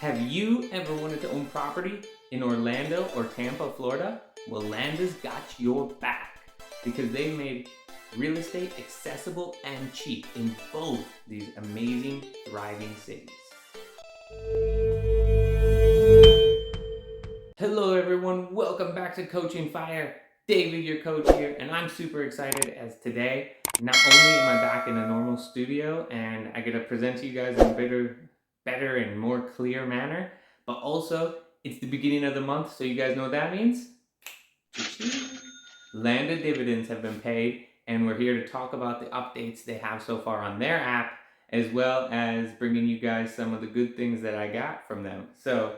Have you ever wanted to own property in Orlando or Tampa, Florida? Well, Landa's got your back because they made real estate accessible and cheap in both these amazing, thriving cities. Hello everyone, welcome back to Coaching Fire. David, your coach here, and I'm super excited as today, not only am I back in a normal studio and I get to present to you guys in a better and more clear manner, but also it's the beginning of the month, so you guys know what that means? Landa dividends have been paid, and we're here to talk about the updates they have so far on their app, as well as bringing you guys some of the good things that I got from them. So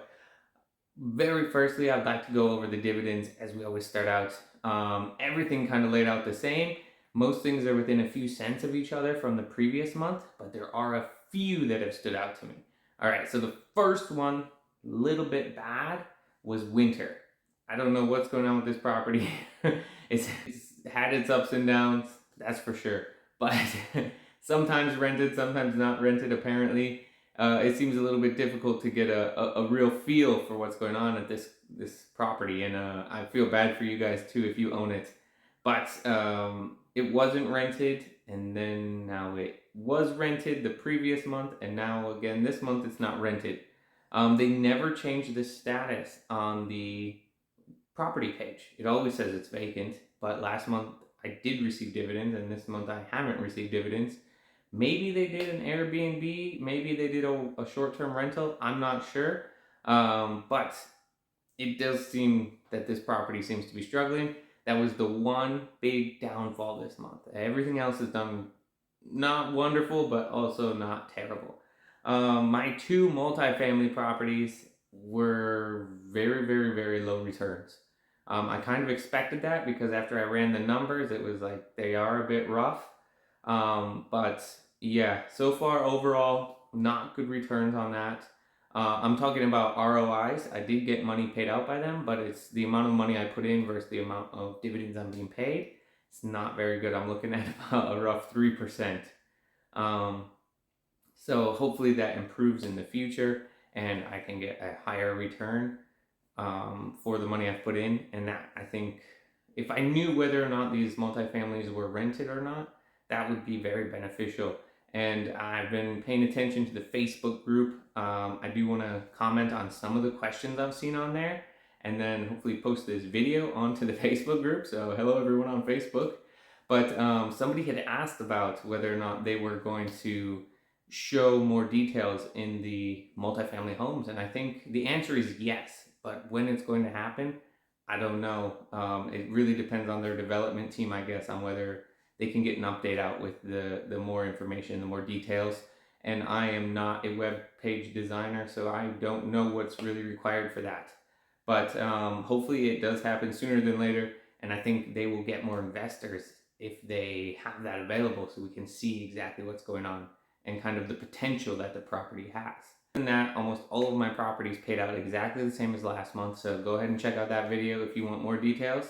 very firstly, I'd like to go over the dividends as we always start out. Everything kind of laid out the same. Most things are within a few cents of each other from the previous month, but there are a few that have stood out to me. All right, so the first one, little bit bad, was winter. I don't know what's going on with this property. it's had its ups and downs, that's for sure. But sometimes rented, sometimes not rented, apparently. It seems a little bit difficult to get a real feel for what's going on at this property, and I feel bad for you guys too if you own it. But it wasn't rented, and then now it was rented the previous month, and now again this month it's not rented. They never changed the status on the property page. It always says it's vacant, but last month I did receive dividends, and this month I haven't received dividends. Maybe they did an Airbnb, maybe they did a short-term rental, I'm not sure. But it does seem that this property seems to be struggling. That was the one big downfall this month. Everything else is done not wonderful, but also not terrible. My two multifamily properties were very low returns. I kind of expected that because after I ran the numbers, it was like they are a bit rough. But yeah, so far overall, not good returns on that. I'm talking about ROIs. I did get money paid out by them, but it's the amount of money I put in versus the amount of dividends I'm being paid. It's not very good. I'm looking at about a rough 3%. So hopefully that improves in the future and I can get a higher return for the money I've put in. And that, I think, if I knew whether or not these multifamilies were rented or not, that would be very beneficial. And I've been paying attention to the Facebook group. I do want to comment on some of the questions I've seen on there, and then hopefully post this video onto the Facebook group. So hello everyone on Facebook. But somebody had asked about whether or not they were going to show more details in the multifamily homes, and I think the answer is yes. But when it's going to happen, I don't know. It really depends on their development team, I guess, on whether they can get an update out with the more information, the more details. And I am not a web page designer, so I don't know what's really required for that. But hopefully it does happen sooner than later, and I think they will get more investors if they have that available so we can see exactly what's going on and kind of the potential that the property has. And that, almost all of my properties paid out exactly the same as last month, so go ahead and check out that video if you want more details.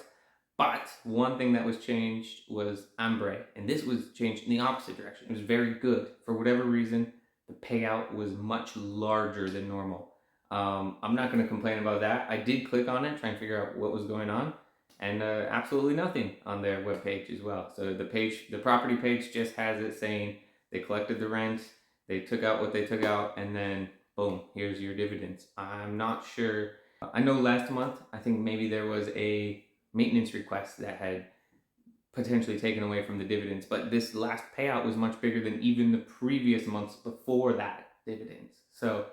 But one thing that was changed was ombre, and this was changed in the opposite direction. It was very good. For whatever reason, the payout was much larger than normal. I'm not going to complain about that. I did click on it, trying to figure out what was going on, and absolutely nothing on their webpage as well. So the property page just has it saying they collected the rent, they took out what they took out, and then boom, here's your dividends. I'm not sure. I know last month, I think maybe there was a maintenance request that had potentially taken away from the dividends, but this last payout was much bigger than even the previous months before that dividends. So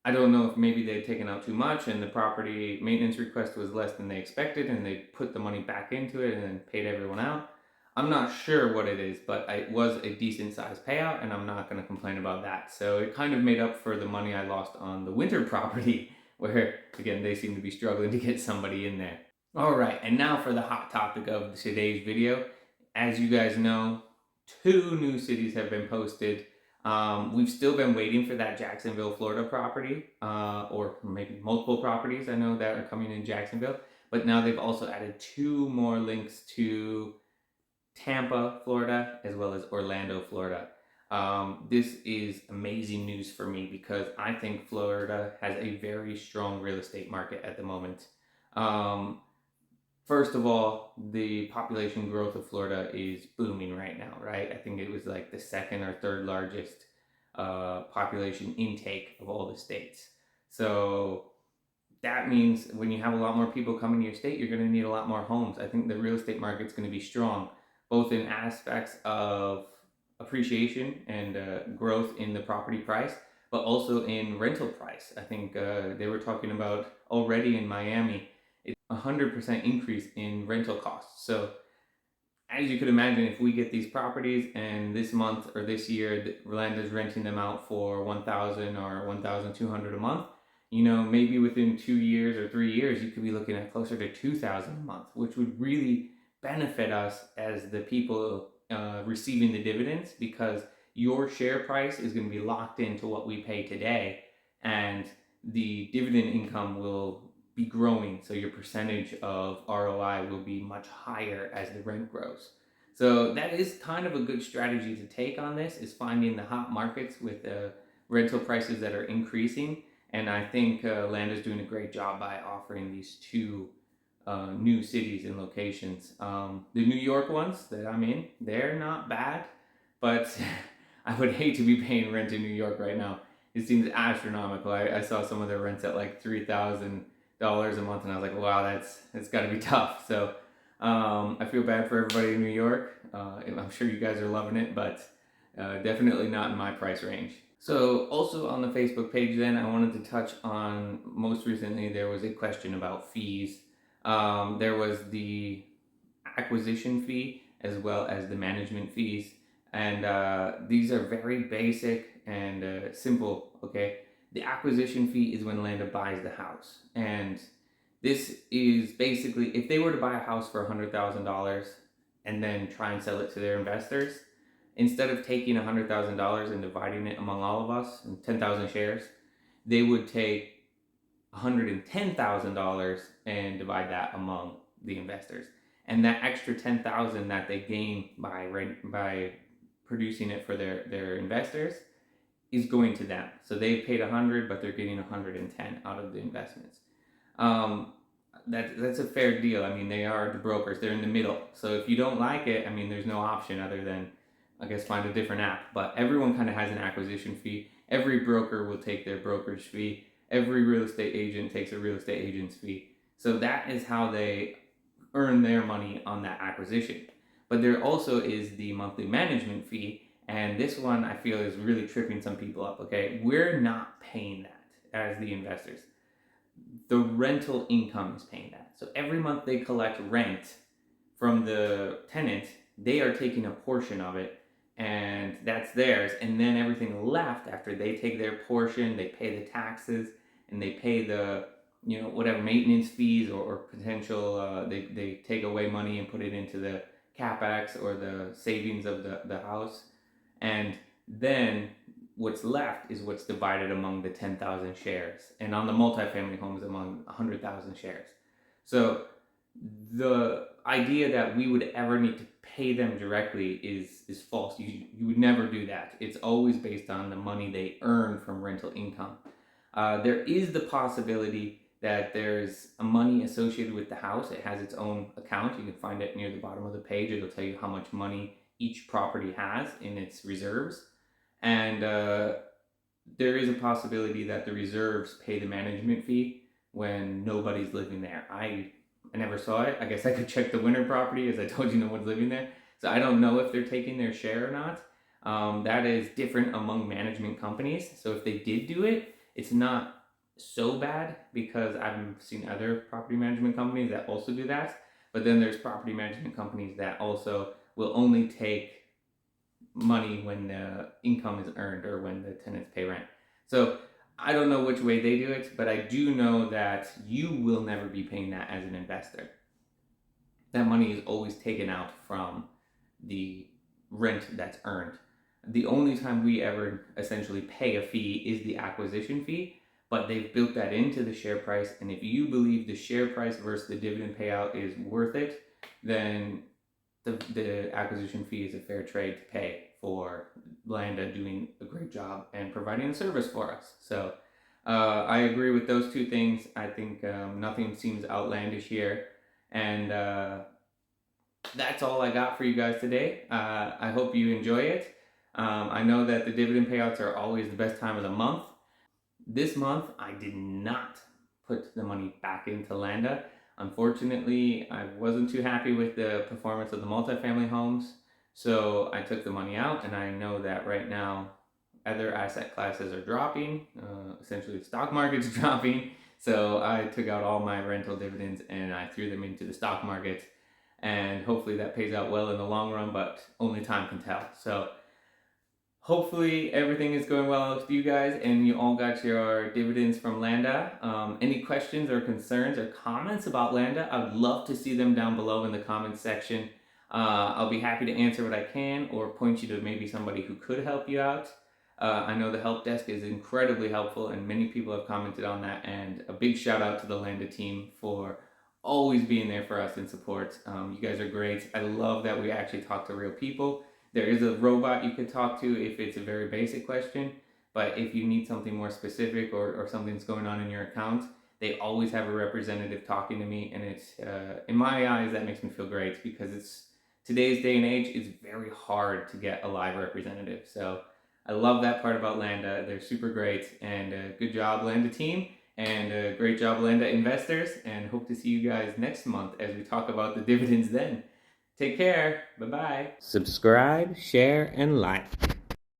I don't know if maybe they'd taken out too much and the property maintenance request was less than they expected and they put the money back into it and then paid everyone out. I'm not sure what it is, but it was a decent sized payout and I'm not going to complain about that. So it kind of made up for the money I lost on the winter property where, again, they seem to be struggling to get somebody in there. All right, and now for the hot topic of today's video. As you guys know, 2 new cities have been posted. We've still been waiting for that Jacksonville, Florida property, or maybe multiple properties I know that are coming in Jacksonville. But now they've also added 2 more links to Tampa, Florida, as well as Orlando, Florida. This is amazing news for me because I think Florida has a very strong real estate market at the moment. Um, First of all, the population growth of Florida is booming right now, right? I think it was like the second or third largest population intake of all the states. So that means when you have a lot more people coming to your state, you're going to need a lot more homes. I think the real estate market's going to be strong, both in aspects of appreciation and growth in the property price, but also in rental price. I think they were talking about already in Miami, it's 100% increase in rental costs. So as you could imagine, if we get these properties and this month or this year, Landa's renting them out for 1,000 or 1,200 a month, maybe within 2 years or 3 years, you could be looking at closer to 2,000 a month, which would really benefit us as the people receiving the dividends because your share price is going to be locked into what we pay today, and the dividend income will be growing, so your percentage of ROI will be much higher as the rent grows. So that is kind of a good strategy to take on this, is finding the hot markets with rental prices that are increasing. And I think Land is doing a great job by offering these two new cities and locations. The New York ones that I'm in, they're not bad, but I would hate to be paying rent in New York right now. It seems astronomical. I saw some of their rents at like $3,000 a month, and I was like, wow, that's got to be tough. So I feel bad for everybody in New York. I'm sure you guys are loving it, but definitely not in my price range. So also on the Facebook page, then I wanted to touch on, most recently there was a question about fees. There was the acquisition fee as well as the management fees, and these are very basic and simple. Okay, the acquisition fee is when Landa buys the house, and this is basically if they were to buy a house for $100,000 and then try and sell it to their investors, instead of taking $100,000 and dividing it among all of us in 10,000 shares, they would take $110,000 and divide that among the investors. And that extra 10,000 that they gain by producing it for their investors is going to them. So they've paid 100, but they're getting 110 out of the investments. That's a fair deal. I mean, they are the brokers. They're in the middle. So if you don't like it, I mean, there's no option other than, I guess, find a different app. But everyone kind of has an acquisition fee. Every broker will take their brokerage fee. Every real estate agent takes a real estate agent's fee. So that is how they earn their money on that acquisition. But there also is the monthly management fee, and this one I feel is really tripping some people up. Okay, we're not paying that as the investors. The rental income is paying that. So every month they collect rent from the tenant, they are taking a portion of it, and that's theirs. And then everything left after they take their portion, they pay the taxes and they pay the whatever maintenance fees or potential they take away money and put it into the capex or the savings of the house, and then what's left is what's divided among the 10,000 shares, and on the multifamily homes among 100,000 shares. So the idea that we would ever need to pay them directly is false. You would never do that. It's always based on the money they earn from rental income. There is the possibility that there's a money associated with the house. It has its own account. You can find it near the bottom of the page. It'll tell you how much money each property has in its reserves. And there is a possibility that the reserves pay the management fee when nobody's living there. I never saw it. I guess I could check the winter property, as I told you, no one's living there. So I don't know if they're taking their share or not. That is different among management companies. So if they did do it, it's not so bad because I've seen other property management companies that also do that. But then there's property management companies that also will only take money when the income is earned or when the tenants pay rent. So I don't know which way they do it, but I do know that you will never be paying that as an investor. That money is always taken out from the rent that's earned. The only time we ever essentially pay a fee is the acquisition fee, but they've built that into the share price. And if you believe the share price versus the dividend payout is worth it, then the acquisition fee is a fair trade to pay for Landa doing a great job and providing a service for us. So I agree with those two things. I think nothing seems outlandish here. And that's all I got for you guys today. I hope you enjoy it. I know that the dividend payouts are always the best time of the month. This month, I did not put the money back into Landa. Unfortunately, I wasn't too happy with the performance of the multifamily homes, so I took the money out, and I know that right now other asset classes are dropping. Essentially, the stock market's dropping, so I took out all my rental dividends and I threw them into the stock market, and hopefully that pays out well in the long run, but only time can tell. So hopefully everything is going well with you guys and you all got your dividends from Landa. Any questions or concerns or comments about Landa, I would love to see them down below in the comments section. I'll be happy to answer what I can or point you to maybe somebody who could help you out. I know the help desk is incredibly helpful and many people have commented on that, and a big shout out to the Landa team for always being there for us in support. You guys are great. I love that we actually talk to real people. There is a robot you could talk to if it's a very basic question, but if you need something more specific or something's going on in your account, they always have a representative talking to me, and it's in my eyes that makes me feel great, because it's today's day and age, it's very hard to get a live representative. So I love that part about Landa. They're super great, and good job Landa team, and great job Landa investors, and hope to see you guys next month as we talk about the dividends then. Take care. Bye-bye. Subscribe, share, and like.